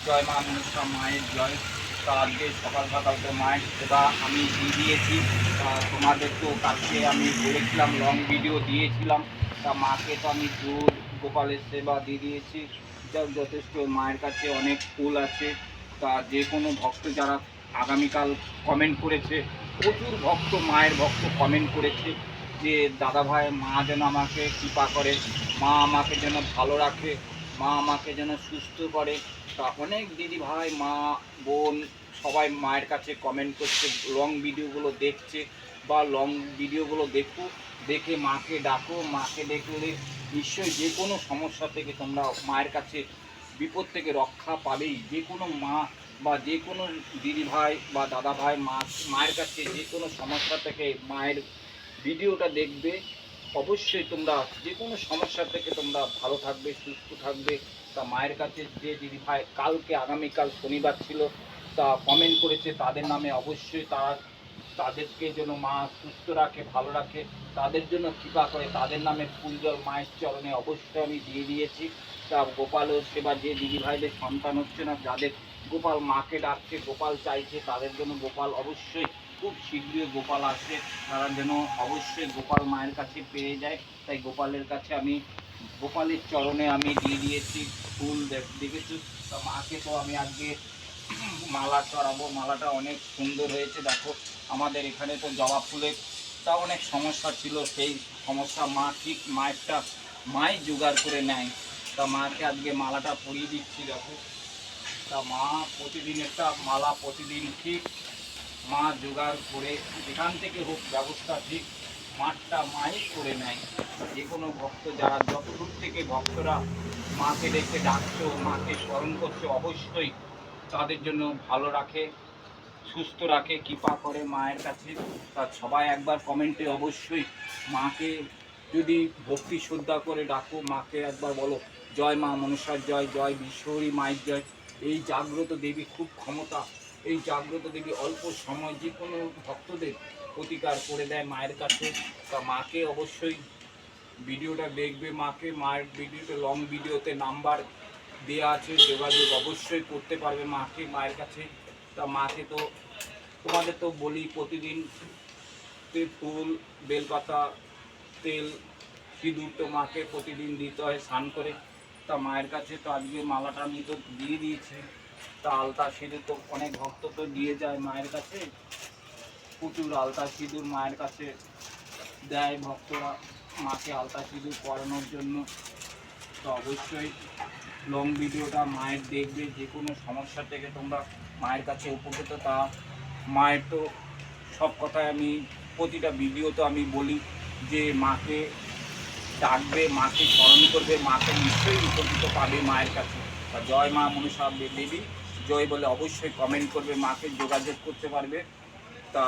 জয় মা মনসা মায়ের জয়। তা আজকে সকাল সকাল তো মায়ের সেবা আমি দিয়ে দিয়েছি। তা তোমাদের তো কালকে আমি বলেছিলাম, লং ভিডিও দিয়েছিলাম। তা মাকে তো আমি দুধ গোপালের সেবা দিয়ে দিয়েছি। যথেষ্ট মায়ের কাছে অনেক ফুল আছে। তা যে কোনো ভক্ত যারা আগামীকাল কমেন্ট করেছে, প্রচুর ভক্ত মায়ের ভক্ত কমেন্ট করেছে যে দাদা ভাই মা যেন আমাকে কৃপা করে, মা আমাকে যেন ভালো রাখে, মা আমাকে যেন সুস্থ করে। তা অনেক দিদি ভাই মা বোন সবাই মায়ের কাছে কমেন্ট করছে, লং ভিডিওগুলো দেখছে বা লং ভিডিওগুলো দেখো, দেখে মাকে ডাকো। মাকে দেখলে নিশ্চয়ই যে কোনো সমস্যা থেকে তোমরা মায়ের কাছে বিপদ থেকে রক্ষা পাবেই। যে কোনো মা বা যে কোনো দিদি ভাই বা দাদা ভাই মায়ের কাছে যে কোনো সমস্যা থেকে মায়ের ভিডিওটা দেখবে, অবশ্যই তোমরা যে কোনো সমস্যা থেকে তোমরা ভালো থাকবে, সুস্থ থাকবে। তা মায়ের কাছে যে দিদি ভাই কালকে আগামীকাল শনিবার ছিল তা কমেন্ট করেছে, তাদের নামে অবশ্যই তাদেরকে যেন মা সুস্থ রাখে, ভালো রাখে, তাদের জন্য কৃপা করে, তাদের নামে ফুল জল মায়ের চরণে অবশ্যই আমি দিয়ে দিয়েছি। তা গোপালও সেবা যে দিদি ভাইদের সন্তান হচ্ছে না, যাদের গোপাল মাকে ডাকছে, গোপাল চাইছে, তাদের জন্য গোপাল অবশ্যই খুব শীঘ্রই গোপাল আসে, তারা যেন অবশ্যই গোপাল মায়ের কাছে পেয়ে যায়। তাই গোপালের কাছে আমি গোপালের চরণে আমি দিয়ে দিয়েছি ফুল। দেখেছি। তা মাকে তো আমি আজকে মালা চড়াবো। মালাটা অনেক সুন্দর হয়েছে, দেখো। আমাদের এখানে তো জবা ফুলের তা অনেক সমস্যা ছিল, সেই সমস্যা মা ঠিক মায়েরটা মাই জোগাড় করে নেয়। তা মাকে আজকে মালাটা পরিয়ে দিচ্ছি, দেখো। তা মা প্রতিদিন একটা মালা প্রতিদিন ঠিক মা জোগাড় করে যেখান থেকে হোক ব্যবস্থা ঠিক মাঠটা মাই করে নেয়। যে কোনো ভক্ত যারা যত দূর থেকে ভক্তরা মাকে ডেকে ডাকছো, মাকে স্মরণ করছো, অবশ্যই তাদের জন্য ভালো রাখে, সুস্থ রাখে, কৃপা করে মায়ের কাছে। তা সবাই একবার কমেন্টে অবশ্যই মাকে যদি ভক্তি শ্রদ্ধা করে ডাকো, মাকে একবার বলো জয় মা মনসার জয়, জয় বিশ্বহরী মায়ের জয়। এই জাগ্রত দেবী খুব ক্ষমতা, এই জাগ্রত দেবী অল্প সময় যে কোনো ভক্তদের প্রতিকার করে দেয় মায়ের কাছে। তা মাকে অবশ্যই ভিডিওটা দেখবে, মাকে মায়ের ভিডিওতে লং ভিডিওতে নাম্বার দেওয়া আছে, যোগাযোগ অবশ্যই করতে পারবে মাকে মায়ের কাছে। তা মাকে তো তোমাদের তো বলি প্রতিদিন ফুল বেলপাতা তেল সিঁদুর তো মাকে প্রতিদিন দিতে হয় স্নান করে। তা মায়ের কাছে তো আজকে মালাটা আমি তো দিয়ে দিয়েছি। তা আলতা সিঁদুর তো অনেক ভক্ত তো দিয়ে যায় মায়ের কাছে, প্রচুর আলতা সিঁদুর মায়ের কাছে দেয় ভক্তরা মাকে আলতা সিঁদুর পরানোর জন্য। তো অবশ্যই লং ভিডিওটা মায়ের দেখবে, যে কোনো সমস্যা থেকে তোমরা মায়ের কাছে উপকৃত। তা মায়ের তো সব কথায় আমি প্রতিটা ভিডিওতে আমি বলি যে মাকে ডাকবে, মাকে স্মরণ করবে, মাকে নিশ্চয়ই উপকৃত পাবে মায়ের কাছে। তা জয় মা মনসা দেবী জয় বলে অবশ্যই কমেন্ট করবে, মাকে যোগাযোগ করতে পারবে। তা